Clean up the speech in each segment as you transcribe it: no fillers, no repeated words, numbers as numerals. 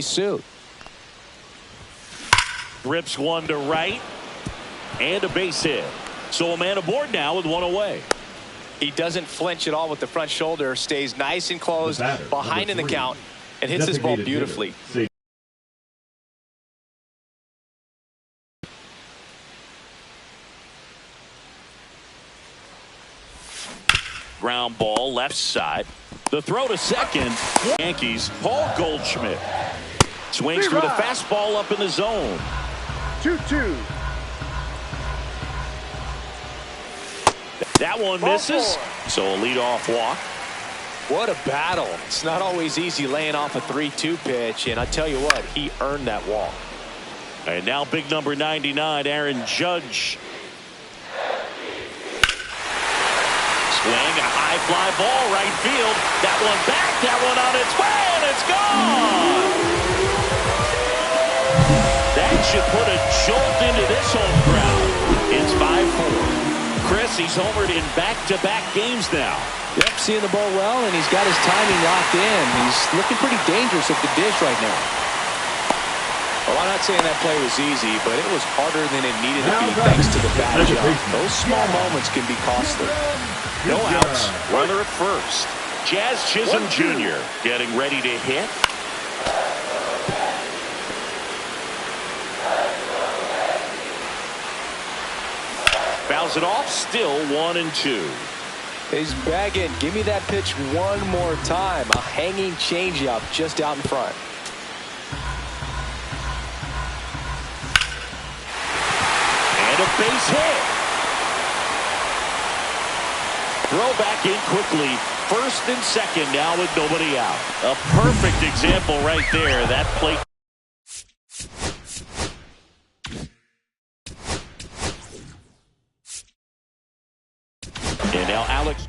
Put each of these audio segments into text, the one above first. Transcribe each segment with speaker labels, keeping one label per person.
Speaker 1: Soon.
Speaker 2: Rips one to right and a base hit. So a man aboard now with one away.
Speaker 1: He doesn't flinch at all with the front shoulder, stays nice and closed behind in the count, and hits this ball beautifully.
Speaker 2: Ground ball left side. The throw to second. Yankees, Paul Goldschmidt. Swings through the fastball up in the zone.
Speaker 3: 2-2.
Speaker 2: That one misses. So a leadoff walk.
Speaker 1: What a battle. It's not always easy laying off a 3-2 pitch, and I tell you what, he earned that walk.
Speaker 2: And now big number 99, Aaron Judge. Swing, a high fly ball, right field. That one back, that one on its way, and it's gone! That should put a jolt into this home crowd. It's 5-4. Chris, he's homered in back-to-back games now.
Speaker 1: Yep, seeing the ball well, and he's got his timing locked in. He's looking pretty dangerous at the dish right now. Well, I'm not saying that play was easy, but it was harder than it needed to be thanks to the bad job. Those small moments can be costly.
Speaker 2: No outs, runner at first. Jazz Chisholm Jr. getting ready to hit. Fouls it off, still 1-2.
Speaker 1: He's bagging. Give me that pitch one more time. A hanging changeup just out in front.
Speaker 2: And a base hit. Throw back in quickly. First and second now with nobody out. A perfect example right there. That plate. And now Alex.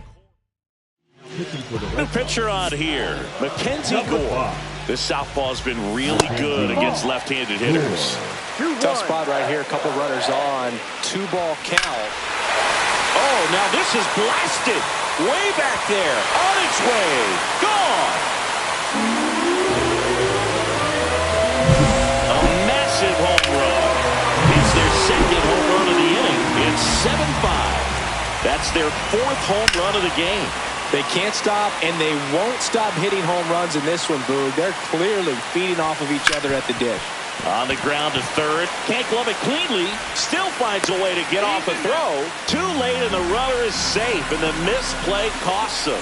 Speaker 2: New pitcher on here, Mackenzie Gore. This southpaw's been really good against left-handed hitters.
Speaker 1: Tough spot right here. A couple runners on. 2-ball count.
Speaker 2: Oh, now this is blasted. Way back there. On its way. Gone. A massive home run. It's their second home run of the inning. It's 7-5. That's their fourth home run of the game.
Speaker 1: They can't stop, and they won't stop hitting home runs in this one, Boog. They're clearly feeding off of each other at the dish.
Speaker 2: On the ground to third. Can't glove it cleanly. Still finds a way to get off a throw. Too late, and the runner is safe, and the misplay costs him.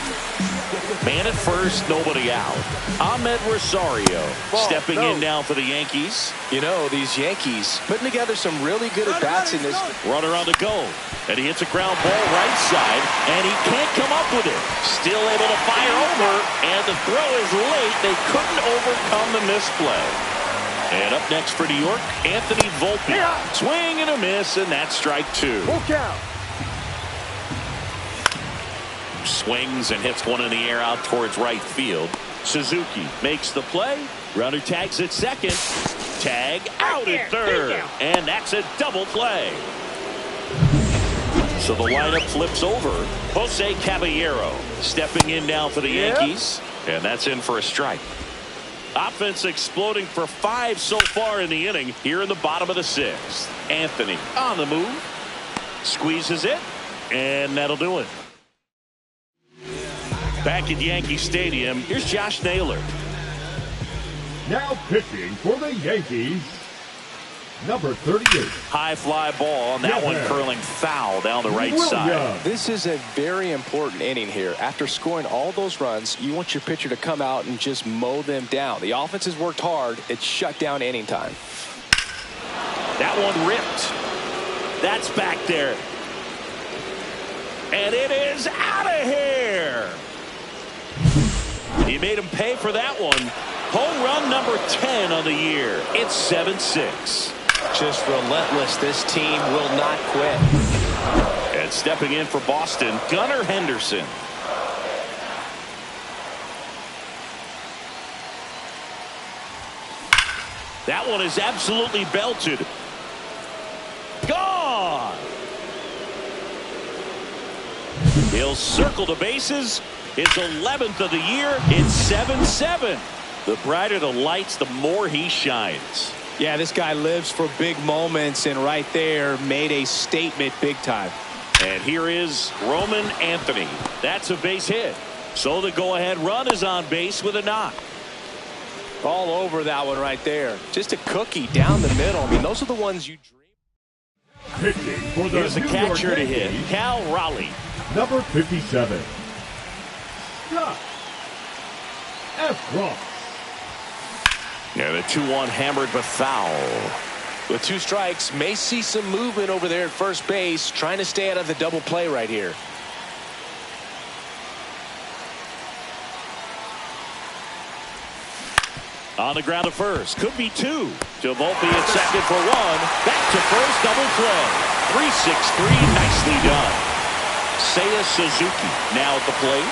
Speaker 2: Man at first, nobody out. Ahmed Rosario stepping in now for the Yankees.
Speaker 1: You know, these Yankees putting together some really good at-bats in this.
Speaker 2: Runner on the go. And he hits a ground ball right side, and he can't come up with it. Still able to fire over, and the throw is late. They couldn't overcome the misplay. And up next for New York, Anthony Volpe. Swing and a miss, and that's strike two.
Speaker 3: Look out.
Speaker 2: Swings and hits one in the air out towards right field. Suzuki makes the play. Runner tags at second. Tag out at third. And that's a double play. So the lineup flips over. Jose Caballero stepping in now for the Yankees. And that's in for a strike. Offense exploding for 5 so far in the inning here in the bottom of the 6th. Anthony on the move. Squeezes it. And that'll do it. Back at Yankee Stadium, here's Josh Naylor.
Speaker 3: Now pitching for the Yankees, number 38.
Speaker 2: High fly ball, and that one curling foul down the right side.
Speaker 1: This is a very important inning here. After scoring all those runs, you want your pitcher to come out and just mow them down. The offense has worked hard. It's shut down inning time.
Speaker 2: That one ripped. That's back there. And it is out of here. He made him pay for that one. Home run number 10 on the year. It's 7-6.
Speaker 1: Just relentless. This team will not quit.
Speaker 2: And stepping in for Boston, Gunnar Henderson. That one is absolutely belted. Gone. He'll circle the bases. His 11th of the year. It's 7-7. The brighter the lights, the more he shines.
Speaker 1: Yeah, this guy lives for big moments, and right there made a statement big time.
Speaker 2: And here is Roman Anthony. That's a base hit. So the go-ahead run is on base with a knock.
Speaker 1: All over that one right there. Just a cookie down the middle. I mean, those are the ones you dream.
Speaker 3: Pitching for the
Speaker 2: Here's the
Speaker 3: New
Speaker 2: catcher
Speaker 3: York
Speaker 2: to hit,
Speaker 3: Yankees,
Speaker 2: Cal Raleigh.
Speaker 3: number 57, Scott Efron.
Speaker 2: And a 2-1 hammered but foul.
Speaker 1: With 2 strikes, may see some movement over there at first base, trying to stay out of the double play right here.
Speaker 2: On the ground to first. Could be 2. To Volpe at second for 1. Back to first, double play. 3-6-3, nicely done. Seiya Suzuki now at the plate.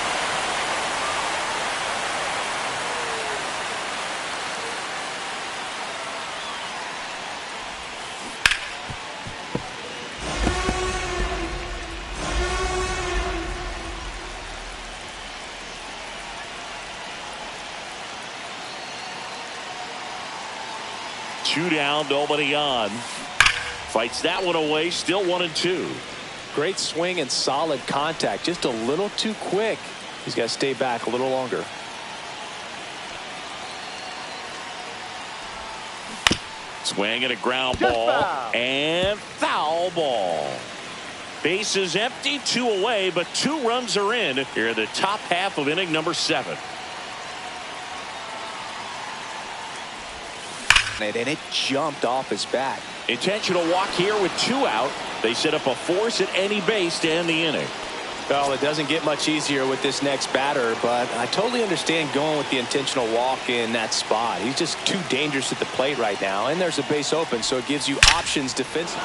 Speaker 2: Two down, nobody on. Fights that one away, still 1-2.
Speaker 1: Great swing and solid contact. Just a little too quick. He's got to stay back a little longer.
Speaker 2: Swing and a ground ball. And foul ball. Base is empty, 2 away, but 2 runs are in here in the top half of inning number 7.
Speaker 1: And it jumped off his bat.
Speaker 2: Intentional walk here with 2 out. They set up a force at any base to end the inning.
Speaker 1: Well, it doesn't get much easier with this next batter, but I totally understand going with the intentional walk in that spot. He's just too dangerous at the plate right now, and there's a base open, so it gives you options defensively.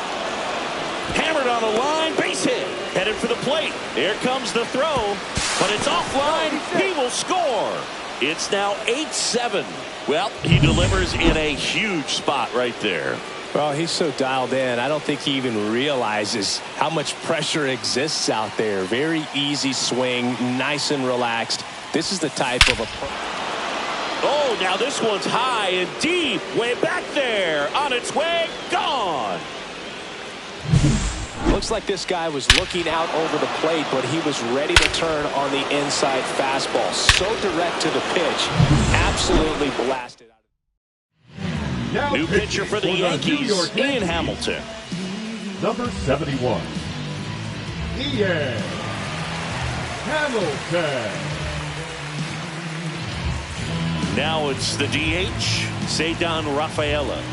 Speaker 2: Hammered on the line, base hit. Headed for the plate. Here comes the throw, but it's offline. He will score. It's now 8-7. Well, he delivers in a huge spot right there.
Speaker 1: Well, he's so dialed in. I don't think he even realizes how much pressure exists out there. Very easy swing, nice and relaxed. This is the type of a...
Speaker 2: Oh, now this one's high and deep. Way back there. On its way. Gone.
Speaker 1: Looks like this guy was looking out over the plate, but he was ready to turn on the inside fastball. So direct to the pitch. Absolutely blasted.
Speaker 3: Now
Speaker 2: New pitcher for the Yankees, Ian Hamilton.
Speaker 3: Number 71, Ian Hamilton.
Speaker 2: Now it's the DH, Ceddanne Rafaela.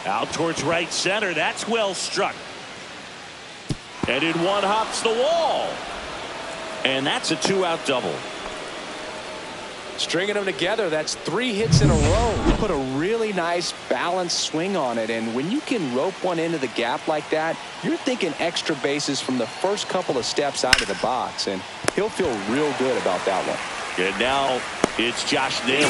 Speaker 2: Out towards right center. That's well struck. And in one hops the wall. And that's a 2-out double.
Speaker 1: Stringing them together, that's 3 hits in a row. You put a really nice balanced swing on it, and when you can rope one into the gap like that, you're thinking extra bases from the first couple of steps out of the box, and he'll feel real good about that one.
Speaker 2: And now it's Josh Naylor.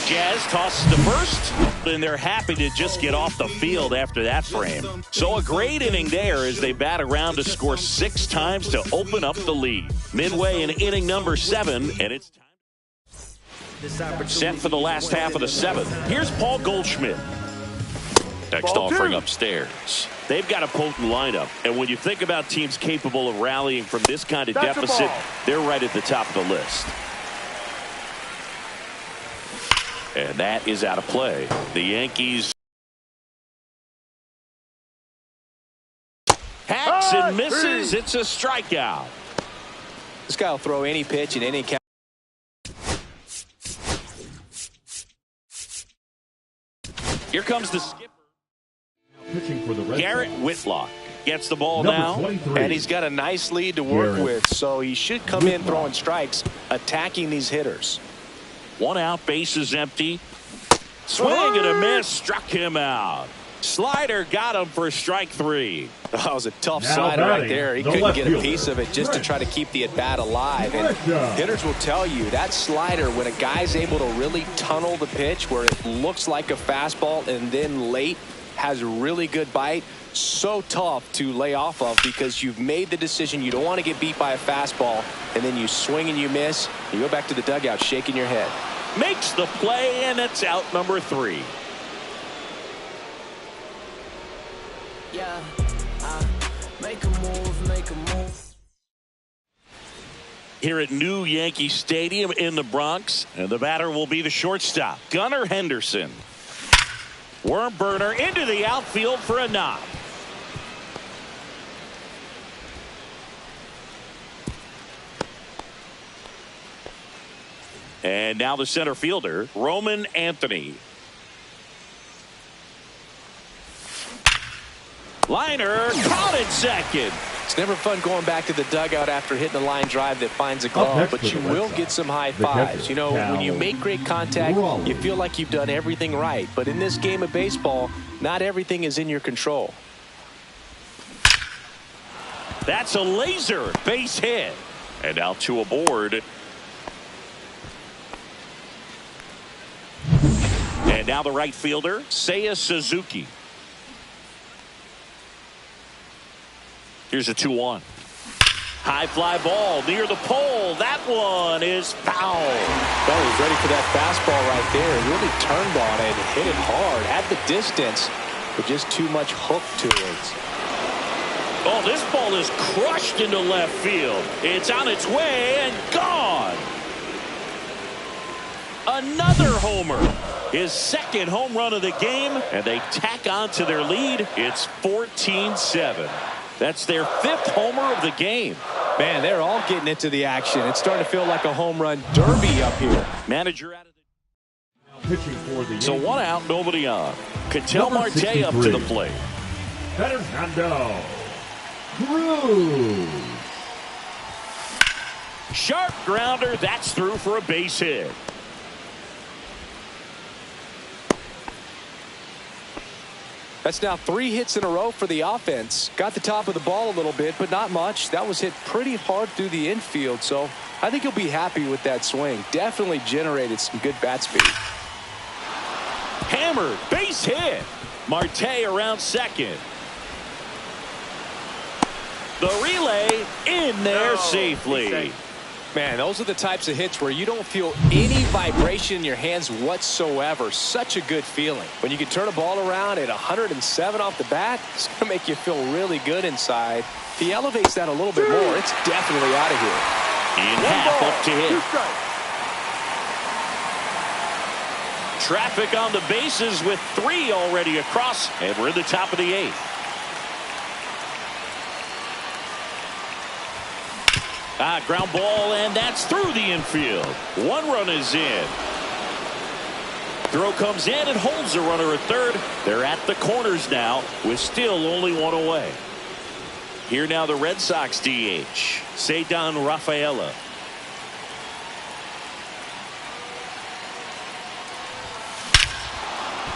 Speaker 2: Jazz tosses to first, and they're happy to just get off the field after that frame. So a great inning there as they bat around to score 6 times to open up the lead. Midway in inning number 7, and it's time set for the last half of the 7th. Here's Paul Goldschmidt. Next offering upstairs. They've got a potent lineup, and when you think about teams capable of rallying from this kind of deficit, they're right at the top of the list. And that is out of play. The Yankees hacks and misses. It's a strikeout.
Speaker 1: This guy will throw any pitch in any count.
Speaker 2: Here comes the skipper.
Speaker 3: Pitching for the Red
Speaker 2: Garrett
Speaker 3: Sox,
Speaker 2: Whitlock gets the ball
Speaker 3: number
Speaker 2: now.
Speaker 3: 23,
Speaker 1: And he's got a nice lead to work with, so he should come in throwing strikes, attacking these hitters.
Speaker 2: 1 out, base is empty. Swing and a miss, struck him out. Slider got him for strike 3.
Speaker 1: That was a tough
Speaker 3: Now
Speaker 1: slider right
Speaker 3: batting,
Speaker 1: there. He
Speaker 3: the
Speaker 1: couldn't
Speaker 3: left
Speaker 1: get a
Speaker 3: fielder,
Speaker 1: piece of it just to try to keep the at-bat alive. And hitters will tell you that slider, when a guy's able to really tunnel the pitch where it looks like a fastball and then late has a really good bite. So tough to lay off of because you've made the decision. You don't want to get beat by a fastball, and then you swing and you miss. You go back to the dugout shaking your head.
Speaker 2: Makes the play, and it's out number 3.
Speaker 4: Yeah, make a move.
Speaker 2: Here at New Yankee Stadium in the Bronx, and the batter will be the shortstop, Gunnar Henderson. Worm burner into the outfield for a knock. And now the center fielder, Roman Anthony. Liner caught at second.
Speaker 1: It's never fun going back to the dugout after hitting a line drive that finds a glove, but you will get some high fives. You know, when you make great contact, you feel like you've done everything right. But in this game of baseball, not everything is in your control.
Speaker 2: That's a laser base hit. And now 2 aboard. And now the right fielder, Seiya Suzuki. Here's a 2-1. High fly ball near the pole. That one is foul.
Speaker 1: Well, he was ready for that fastball right there. He really turned on it, hit it hard, had the distance, but just too much hook to it.
Speaker 2: Oh, this ball is crushed into left field. It's on its way and gone. Another homer. His second home run of the game, and they tack on to their lead. It's 14-7. That's their 5th homer of the game.
Speaker 1: Man, they're all getting into the action. It's starting to feel like a home run derby up here.
Speaker 2: Manager out of the...
Speaker 3: Pitching for the
Speaker 2: So 1 out, nobody on. Ketel
Speaker 3: Number
Speaker 2: Marte up to the plate.
Speaker 3: Fernando Cruz.
Speaker 2: Sharp grounder. That's through for a base hit.
Speaker 1: That's now 3 hits in a row for the offense. Got the top of the ball a little bit, but not much. That was hit pretty hard through the infield, so I think he'll be happy with that swing. Definitely generated some good bat speed.
Speaker 2: Hammered, base hit. Marte around second. The relay in there safely.
Speaker 1: Man, those are the types of hits where you don't feel any vibration in your hands whatsoever. Such a good feeling. When you can turn a ball around at 107 off the bat, it's going to make you feel really good inside. If he elevates that a little bit more, it's definitely out of here.
Speaker 2: In half up to hit. Traffic on the bases with 3 already across, and we're in the top of the 8th. Ground ball, and that's through the infield. 1 run is in. Throw comes in and holds the runner at third. They're at the corners now with still only 1 away. Here now the Red Sox DH, Ceddanne Rafaela.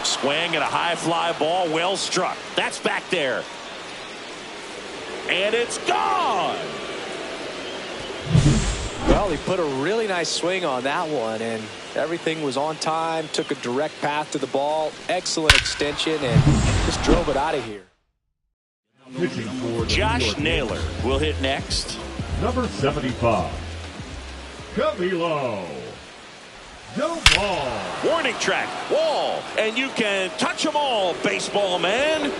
Speaker 2: Swing and a high fly ball, well struck. That's back there. And it's gone.
Speaker 1: Well, he put a really nice swing on that one, and everything was on time, took a direct path to the ball, excellent extension, and just drove it out of here.
Speaker 3: Pitching for the
Speaker 2: Josh Naylor will hit next.
Speaker 3: Number 75, Camilo Doval.
Speaker 2: Warning track, wall, and you can touch them all, baseball man.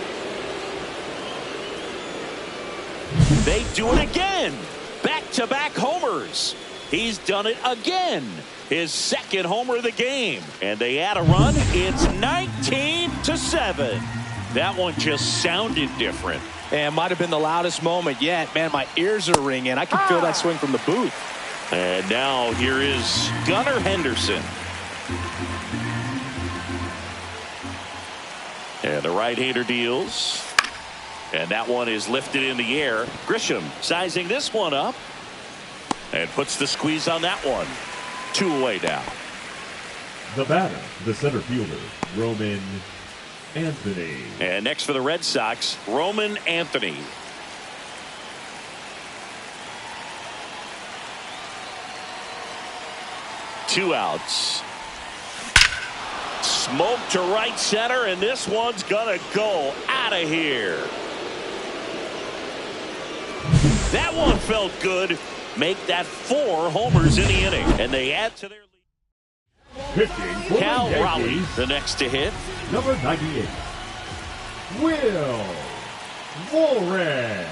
Speaker 2: They do it again. Back-to-back homers. He's done it again. His 2nd homer of the game. And they add a run. It's 19-7. That one just sounded different.
Speaker 1: And might have been the loudest moment yet. Man, my ears are ringing. I can feel that swing from the booth.
Speaker 2: And now here is Gunnar Henderson. And the right-hander deals. And that one is lifted in the air. Grisham sizing this one up. And puts the squeeze on that one. 2 away now.
Speaker 3: The batter, the center fielder, Roman Anthony.
Speaker 2: And next for the Red Sox, Roman Anthony. Two outs. Smoke to right center, and this one's gonna go out of here. That one felt good. Make that 4 homers in the inning, and they add to their lead.
Speaker 3: Pitching for
Speaker 2: Cal
Speaker 3: the
Speaker 2: Raleigh,
Speaker 3: Yankees,
Speaker 2: the next to hit.
Speaker 3: number 98, Will Voren.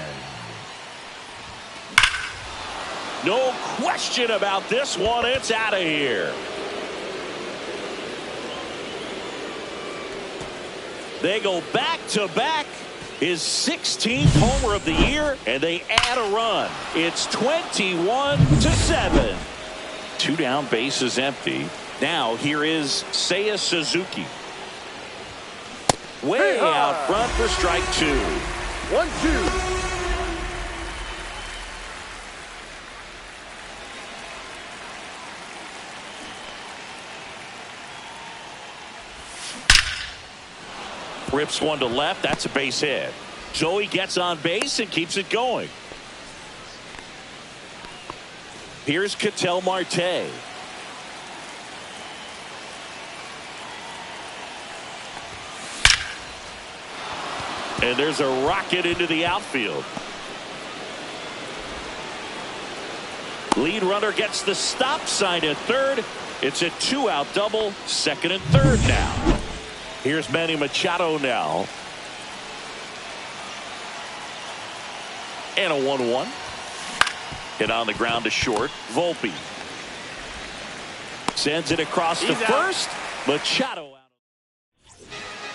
Speaker 2: No question about this one. It's out of here. They go back-to-back. His 16th homer of the year, and they add a run. It's 21-7. 2 down, bases empty. Now here is Seiya Suzuki. Way out front for strike 2.
Speaker 5: 1-2.
Speaker 2: Rips one to left. That's a base hit. Joey gets on base and keeps it going. Here's Ketel Marte. And there's a rocket into the outfield. Lead runner gets the stop sign at third. It's a 2-out double. Second and third now. Here's Manny Machado now. And a 1-1. Hit on the ground to short. Volpe sends it across to first. Machado out.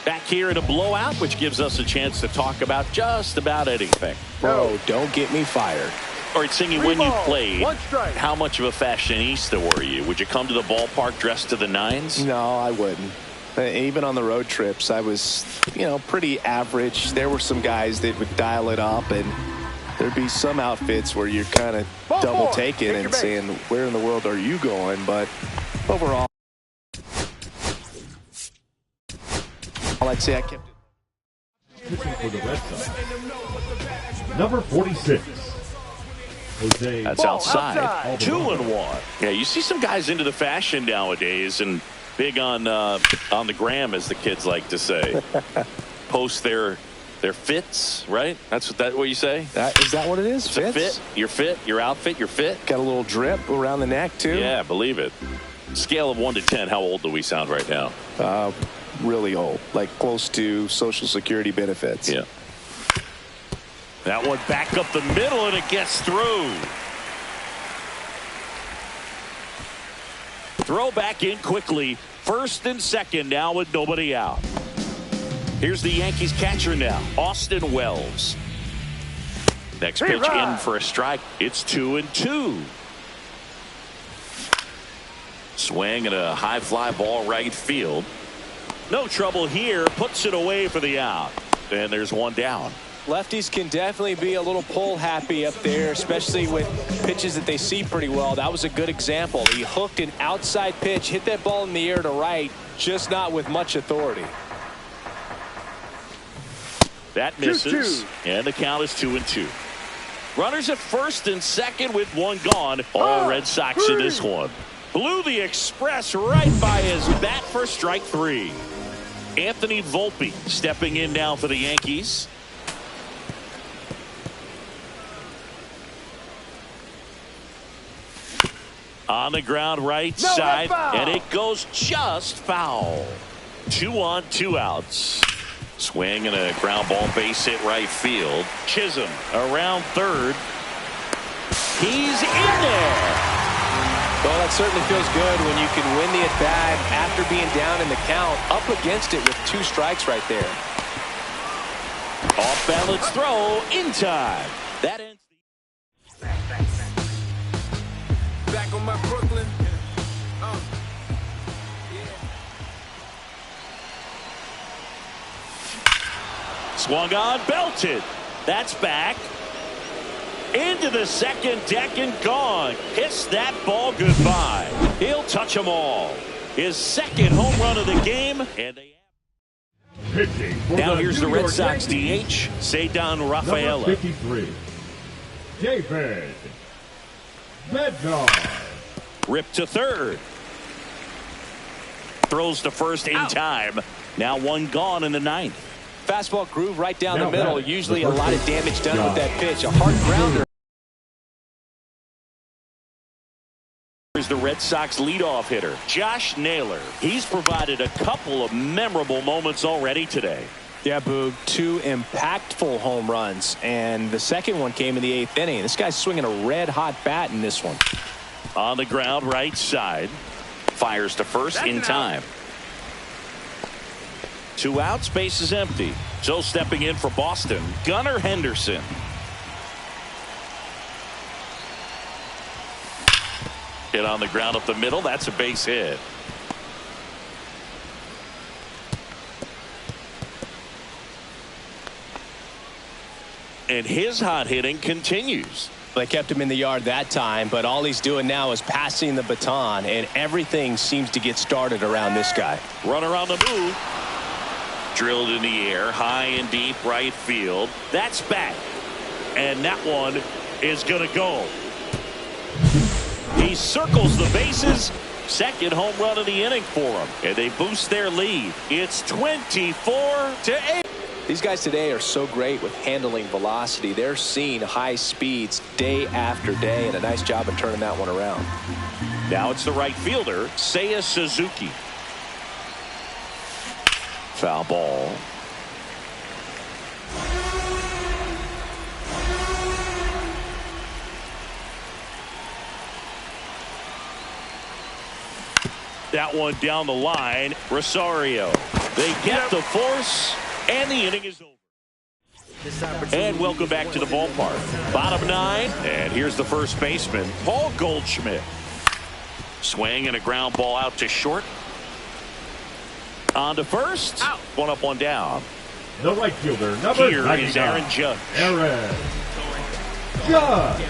Speaker 2: Back here in a blowout, which gives us a chance to talk about just about anything.
Speaker 1: Bro, don't get me fired.
Speaker 2: All right, Singy, when you played,
Speaker 5: 1 strike.
Speaker 2: how much of a fashionista were you? Would you come to the ballpark dressed to the nines?
Speaker 1: No, I wouldn't. Even on the road trips, I was, pretty average. There were some guys that would dial it up, and there'd be some outfits where you're kind of double taking and saying, where in the world are you going? But overall, I'd say I kept it.
Speaker 3: Pitching for the Red Sox, number 46, Jose.
Speaker 2: That's outside. 2-1.
Speaker 3: Alvarado.
Speaker 2: Yeah, you see some guys into the fashion nowadays, and big on the gram, as the kids like to say. Post their fits, right? That's what you say?
Speaker 1: Is that what it is?
Speaker 2: It's a fit. Your fit, your outfit, your fit.
Speaker 1: Got a little drip around the neck, too.
Speaker 2: Yeah, believe it. Scale of 1 to 10, how old do we sound right now?
Speaker 1: Really old, like close to Social Security benefits.
Speaker 2: Yeah. That one back up the middle, and it gets through. Throw back in quickly. First and second now with nobody out. Here's the Yankees catcher now, Austin Wells. Next pitch in for a strike. It's 2-2. Swing and a high fly ball right field. No trouble here. Puts it away for the out. And there's one down.
Speaker 6: Lefties can definitely be a little pull happy up there, especially with pitches that they see pretty well. That was a good example. He hooked an outside pitch, hit that ball in the air to right, just not with much authority.
Speaker 2: That misses, and the count is 2-2. Runners at first and second with one gone. All Red Sox in this one. Blew the express right by his bat for strike 3. Anthony Volpe stepping in now for the Yankees. On the ground right side, and it goes just foul. 2 on, 2 outs. Swing and a ground ball base hit right field. Chisholm around third. He's in there.
Speaker 6: Well, that certainly feels good when you can win the at-bat after being down in the count, up against it with 2 strikes right there.
Speaker 2: Off balance throw in time. That ends the...
Speaker 5: Back on my Brooklyn.
Speaker 2: Swung on, belted. That's back. Into the second deck and gone. Kiss that ball goodbye. He'll touch them all. His second home run of the game. And they
Speaker 3: Pitching for
Speaker 2: now
Speaker 3: the
Speaker 2: here's
Speaker 3: New
Speaker 2: the Red
Speaker 3: York
Speaker 2: Sox
Speaker 3: Yankees,
Speaker 2: DH, Cedar
Speaker 3: number
Speaker 2: Rafaela.
Speaker 3: 53, David Bednar.
Speaker 2: Ripped to third. throws to first in time. Now one gone in the ninth.
Speaker 6: Fastball groove right down
Speaker 3: Now
Speaker 6: the middle.
Speaker 3: batting,
Speaker 6: Usually
Speaker 3: the
Speaker 6: a
Speaker 3: first
Speaker 6: lot of
Speaker 3: baseman,
Speaker 6: damage done with
Speaker 3: Josh.
Speaker 6: that pitch. A hard grounder.
Speaker 2: Here's the Red Sox leadoff hitter, Josh Naylor. He's provided a couple of memorable moments already today.
Speaker 6: Yeah, Boog, 2 impactful home runs, and the second one came in the 8th inning. This guy's swinging a red-hot bat in this one.
Speaker 2: On the ground, right side. Fires to first in time. 2 outs, base is empty. So stepping in for Boston, Gunnar Henderson. Hit on the ground up the middle. That's a base hit. And his hot hitting continues.
Speaker 6: They kept him in the yard that time, but all he's doing now is passing the baton, and everything seems to get started around this guy.
Speaker 2: Runner on the move. Drilled in the air, high and deep right field. That's back. And that one is going to go. He circles the bases. Second home run of the inning for him. And they boost their lead. It's 24-8.
Speaker 6: These guys today are so great with handling velocity. They're seeing high speeds day after day, and a nice job of turning that one around.
Speaker 2: Now it's the right fielder, Seiya Suzuki. Foul ball. That one down the line. Rosario. They get the force, and the inning is over. And welcome back to the ballpark. Bottom 9, and here's the first baseman, Paul Goldschmidt. Swing and a ground ball out to short. On to first. Out. One up, one down.
Speaker 3: The right fielder, number
Speaker 2: Here
Speaker 3: 99,
Speaker 2: is Aaron Judge.
Speaker 3: Aaron Judge.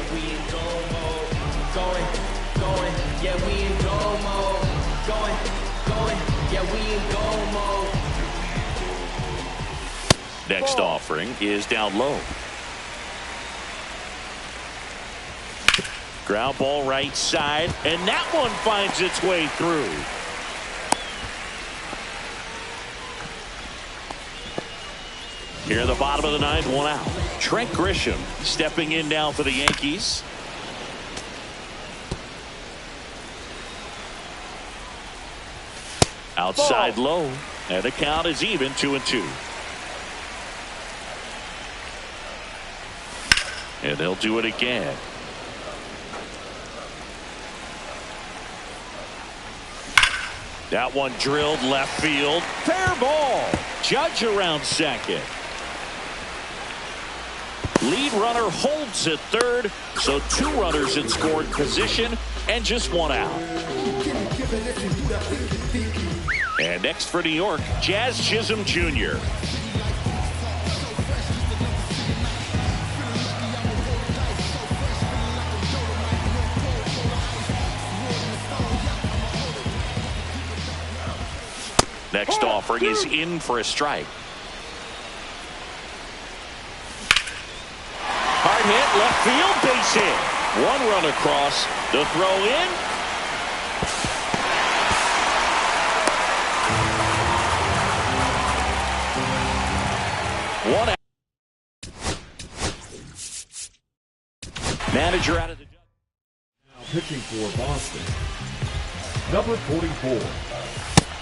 Speaker 2: Next offering is down low. Ground ball right side, and that one finds its way through. Here at the bottom of the ninth, 1 out. Trent Grisham stepping in now for the Yankees. Outside low, and the count is even, 2-2. And they'll do it again. That one drilled left field. Fair ball. Judge around second. Lead runner holds at third. So 2 runners in scoring position and just 1 out. And next for New York, Jazz Chisholm Jr. Next offering is in for a strike. Hard hit, left field, base hit. 1 run across, the throw in. One out. Manager out of the...
Speaker 3: Now pitching for Boston, number 44.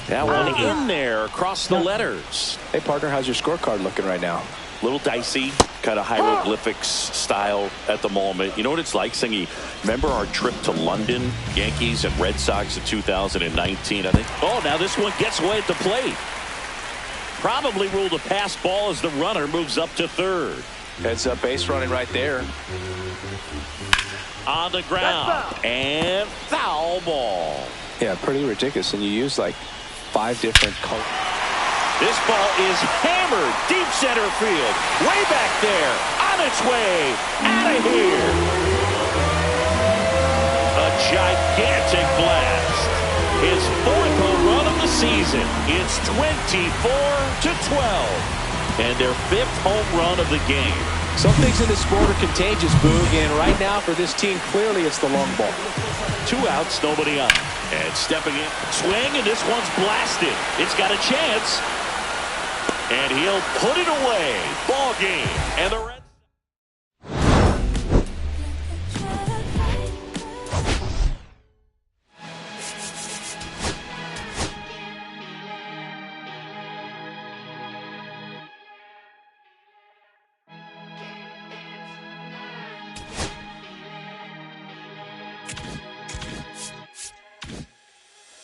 Speaker 2: That one in there across the letters.
Speaker 6: Hey, partner, how's your scorecard looking right now?
Speaker 2: Little dicey, kind of hieroglyphics style at the moment. You know what it's like, Singy? Remember our trip to London, Yankees and Red Sox in 2019, I think? Oh, now this one gets away at the plate. Probably ruled a pass ball as the runner moves up to third.
Speaker 6: Heads up base running right there.
Speaker 2: On the ground. And foul ball.
Speaker 6: Yeah, pretty ridiculous. And you use like 5 different colors.
Speaker 2: This ball is hammered deep center field. Way back there. On its way. Out of here. A gigantic blast. His 4th home run of the season. It's 24-12. And their 5th home run of the game.
Speaker 6: Some things in this sport are contagious, Boog, and right now for this team, clearly it's the long ball.
Speaker 2: 2 outs, nobody on. And stepping in, swing, and this one's blasted. It's got a chance. And he'll put it away. Ball game. And the Reds.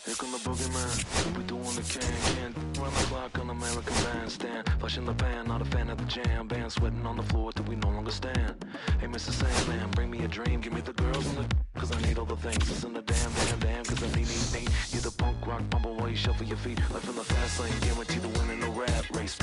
Speaker 4: Here come the boogeyman, we doing the can run the clock on American Bandstand. Flushing the pan, not a fan of the jam band. Sweating on the floor till we no longer stand. Hey Mr. Sandman, bring me a dream. Give me the girls and the cause I need all the things. It's in the damn cause I need. You're the punk rock bumble while you shuffle your feet. Life in the fast lane, guarantee the win in the rap race.